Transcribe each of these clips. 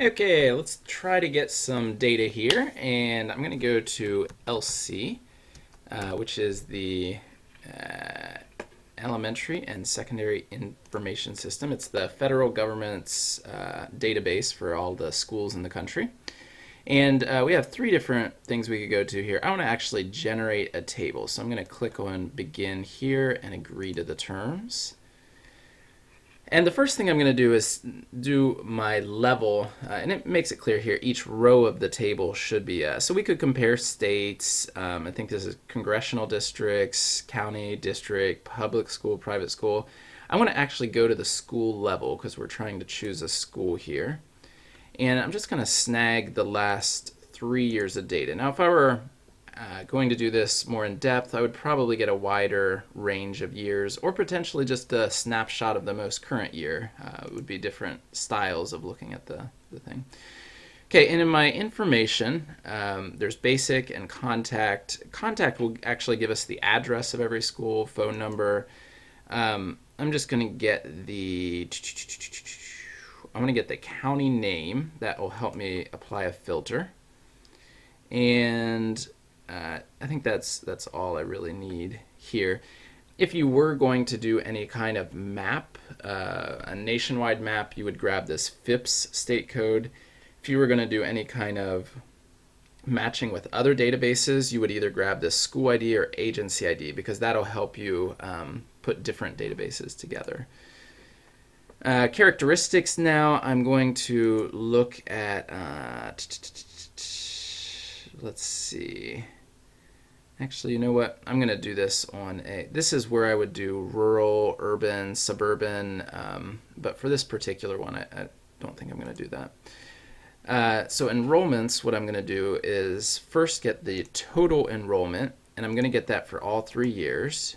Okay, let's try to get some data here, and I'm going to go to ELSI, which is the uh, Elementary and Secondary Information System. It's the federal government's database for all the schools in the country. And we have three different things we could go to here. I want to actually generate a table, so I'm going to click on Begin here and agree to the terms. And the first thing I'm going to do is do my level, and it makes it clear here, each row of the table should be, so we could compare states. I think this is congressional districts, county, district, public school, private school. I want to actually go to the school level because we're trying to choose a school here. And I'm just going to snag the last 3 years of data. Now, if I were going to do this more in depth, I would probably get a wider range of years, or potentially just a snapshot of the most current year. It would be different styles of looking at the thing. Okay, and in my information, there's basic and contact. Contact will actually give us the address of every school, phone number. I'm just going to get the I'm going to get the county name. That will help me apply a filter. And I think that's all I really need here. If you were going to do any kind of map, a nationwide map, you would grab this FIPS state code. If you were going to do any kind of matching with other databases, you would either grab this school ID or agency ID because that'll help you put different databases together. Characteristics now, I'm going to look at, let's see. Actually, you know what? I'm going to do this on this is where I would do rural, urban, suburban, but for this particular one, I don't think I'm going to do that. So enrollments, what I'm going to do is first get the total enrollment, and I'm going to get that for all 3 years.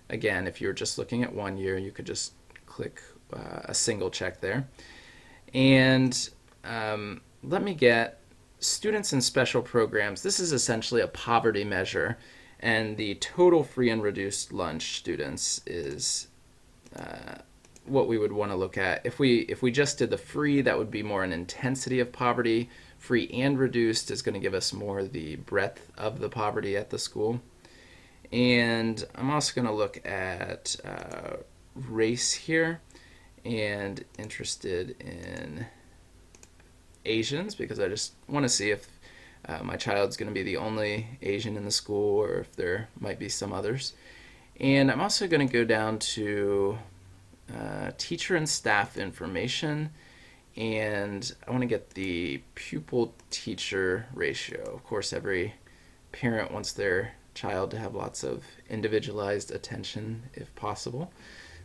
Again, if you're just looking at 1 year, you could just click a single check there. And let me get students in special programs. This is essentially a poverty measure, and the total free and reduced lunch students is what we would want to look at. If we just did the free, that would be more an intensity of poverty. Free and reduced is going to give us more the breadth of the poverty at the school. And I'm also going to look at race here, and interested in Asians because I just want to see if my child's going to be the only Asian in the school or if there might be some others. And I'm also going to go down to teacher and staff information, and I want to get the pupil teacher ratio. Of course, every parent wants their child to have lots of individualized attention if possible.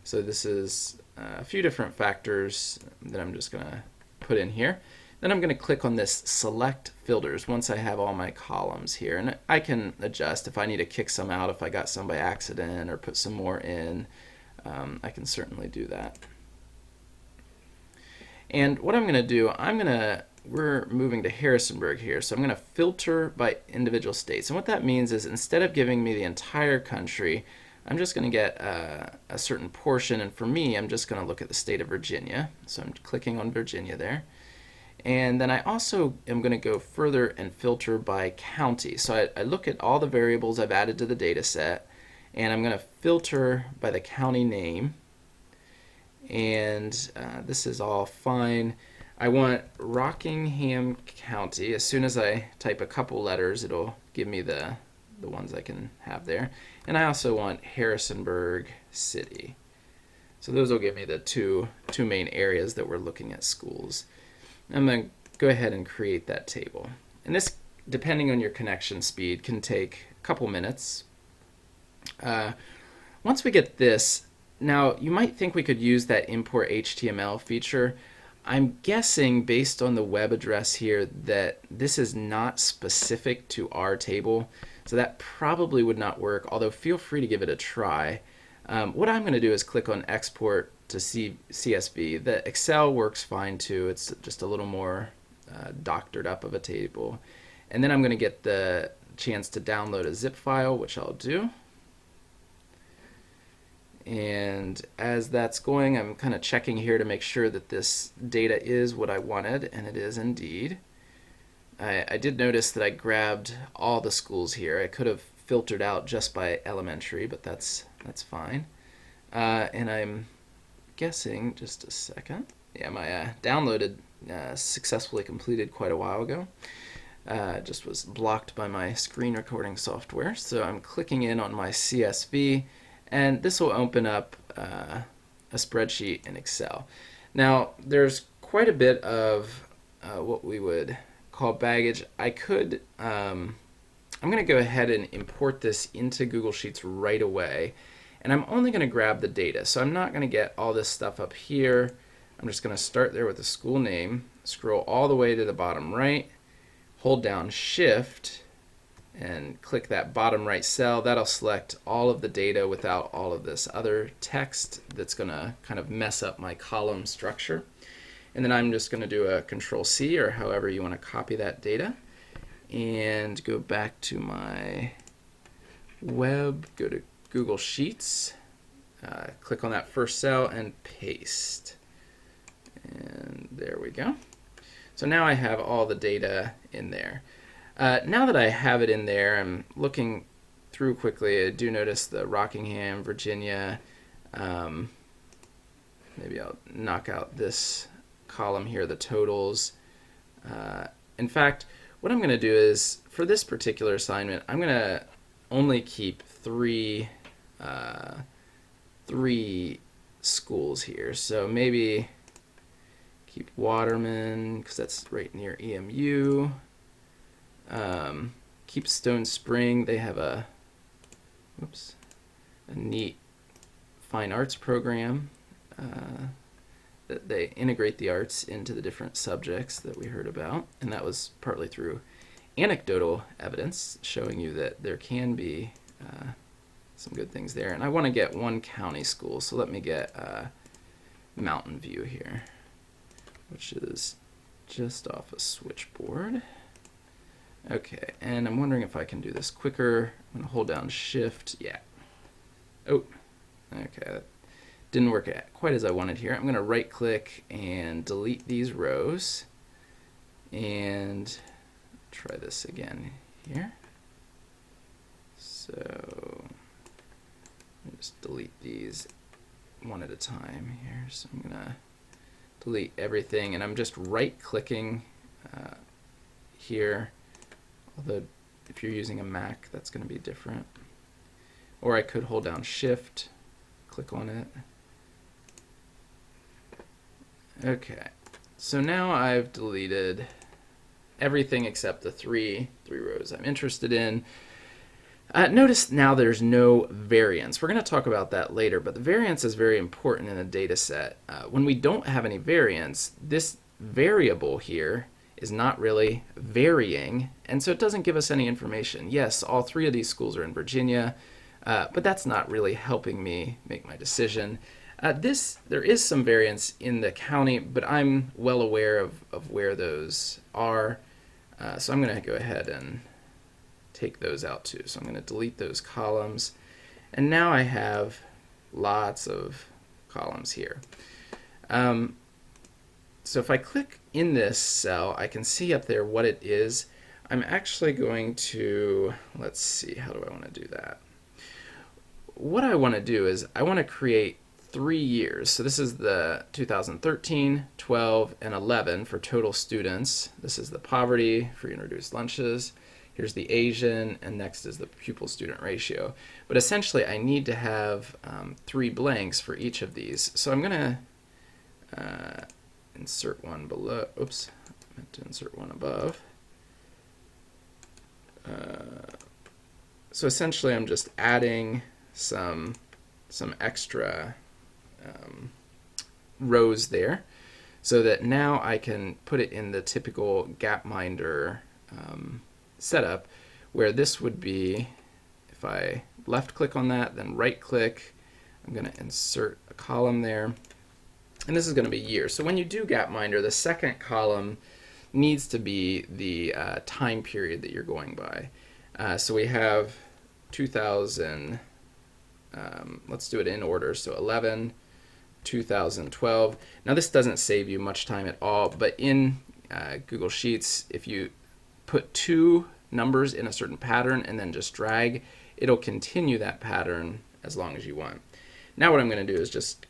So this is a few different factors that I'm just going to put in here. Then I'm going to click on this select filters once I have all my columns here. And I can adjust if I need to kick some out, if I got some by accident, or put some more in. I can certainly do that. And what I'm going to do, we're moving to Harrisonburg here, so I'm going to filter by individual states. And what that means is instead of giving me the entire country, I'm just going to get a certain portion, and for me, I'm just going to look at the state of Virginia. So I'm clicking on Virginia there. And then I also am going to go further and filter by county. So I look at all the variables I've added to the data set, and I'm going to filter by the county name. And this is all fine. I want Rockingham County. As soon as I type a couple letters, it'll give me the ones I can have there. And I also want Harrisonburg City. So those will give me the two main areas that we're looking at schools. I'm going to go ahead and create that table. And this, depending on your connection speed, can take a couple minutes. Once we get this, now you might think we could use that import HTML feature. I'm guessing based on the web address here that this is not specific to our table, so that probably would not work, although feel free to give it a try. What I'm going to do is click on export to CSV. The Excel works fine too. It's just a little more doctored up of a table. And then I'm going to get the chance to download a zip file, which I'll do. And as that's going, I'm kind of checking here to make sure that this data is what I wanted, and it is indeed. I did notice that I grabbed all the schools here. I could have filtered out just by elementary, but that's fine. And I'm guessing, just a second. Yeah, my downloaded successfully completed quite a while ago. Just was blocked by my screen recording software. So I'm clicking in on my CSV, and this will open up a spreadsheet in Excel. Now, there's quite a bit of what we would call baggage. I'm going to go ahead and import this into Google Sheets right away. And I'm only going to grab the data. So I'm not going to get all this stuff up here. I'm just going to start there with the school name, scroll all the way to the bottom right, hold down Shift, and click that bottom right cell. That'll select all of the data without all of this other text that's going to kind of mess up my column structure. And then I'm just going to do a Control C, or however you want to copy that data, and go back to my web, go to Google Sheets, click on that first cell and paste. And there we go. So now I have all the data in there. Now that I have it in there, I'm looking through quickly. I do notice the Rockingham, Virginia. Maybe I'll knock out this column here, the totals. In fact, what I'm going to do is, for this particular assignment, I'm going to only keep three schools here. So maybe keep Waterman, because that's right near EMU. Keep Stone Spring. They have a neat fine arts program that they integrate the arts into the different subjects that we heard about. And that was partly through anecdotal evidence showing you that there can be some good things there. And I want to get one county school, so let me get Mountain View here, which is just off a switchboard. Okay, and I'm wondering if I can do this quicker. I'm going to hold down Shift. Yeah. Oh, okay. That didn't work quite as I wanted here. I'm going to right click and delete these rows and try this again here. So let me just delete these one at a time here. So I'm going to delete everything, and I'm just right clicking here, although if you're using a Mac that's going to be different. Or I could hold down Shift, click on it. Okay, so now I've deleted everything except the three rows I'm interested in. Notice now there's no variance. We're going to talk about that later, but the variance is very important in a data set. When we don't have any variance, this variable here is not really varying, and so it doesn't give us any information. Yes, all three of these schools are in Virginia, but that's not really helping me make my decision. There is some variance in the county, but I'm well aware of where those are, so I'm going to go ahead and take those out too. So I'm going to delete those columns, and now I have lots of columns here. So if I click in this cell, I can see up there what it is. I'm actually going to, let's see, how do I want to do that? What I want to do is I want to create 3 years. So this is the 2013, 12, and 11 for total students. This is the poverty, free and reduced lunches. Here's the Asian, and next is the pupil-student ratio. But essentially, I need to have 3 blanks for each of these. So I'm going to insert one below. Oops, I meant to insert one above. So essentially, I'm just adding some extra rows there, so that now I can put it in the typical Gapminder setup, where this would be, if I left click on that, then right click, I'm going to insert a column there, and this is going to be years. So when you do Gapminder, the second column needs to be the time period that you're going by. So we have 2000, let's do it in order. So 11, 2012. Now this doesn't save you much time at all, but in Google Sheets, if you put two numbers in a certain pattern and then just drag, it'll continue that pattern as long as you want. Now what I'm going to do is just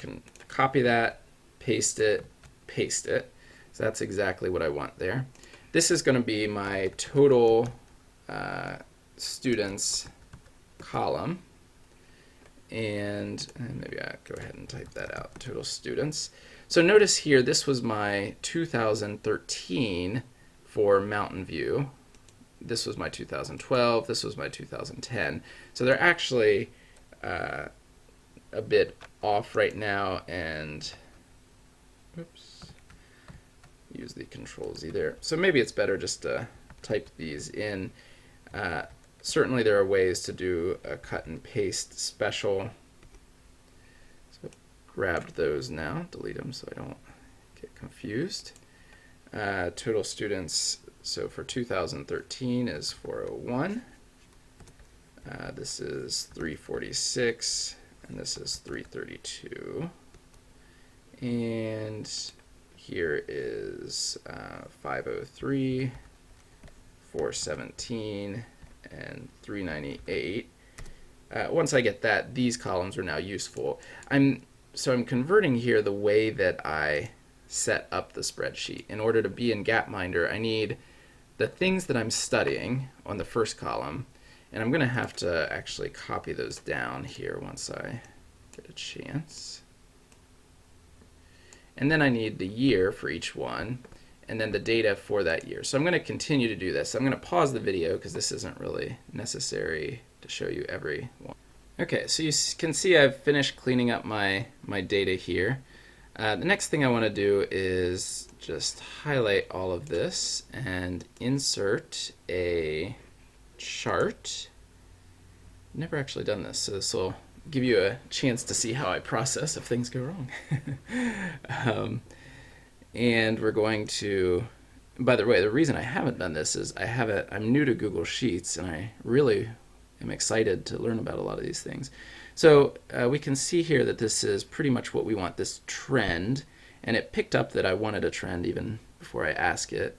copy that, paste it, paste it. So that's exactly what I want there. This is going to be my total students column. And maybe I'll go ahead and type that out, total students. So notice here, this was my 2013 for Mountain View. This was my 2012, this was my 2010. So they're actually a bit off right now, and oops, use the Control-Z there. So maybe it's better just to type these in. Certainly there are ways to do a cut and paste special. So grabbed those now, delete them so I don't get confused. Total students, so for 2013 is 401. This is 346, and this is 332. And here is 503, 417, and 398. Once I get that, these columns are now useful. So I'm converting here the way that I set up the spreadsheet. In order to be in Gapminder, I need the things that I'm studying on the first column, and I'm going to have to actually copy those down here once I get a chance. And then I need the year for each one, and then the data for that year. So I'm going to continue to do this. I'm going to pause the video because this isn't really necessary to show you every one. Okay, so you can see I've finished cleaning up my data here. The next thing I want to do is just highlight all of this and insert a chart. Never actually done this, so this will give you a chance to see how I process if things go wrong. And we're going to, by the way, the reason I haven't done this is I'm new to Google Sheets, and I really am excited to learn about a lot of these things. So we can see here that this is pretty much what we want, this trend, and it picked up that I wanted a trend even before I ask it.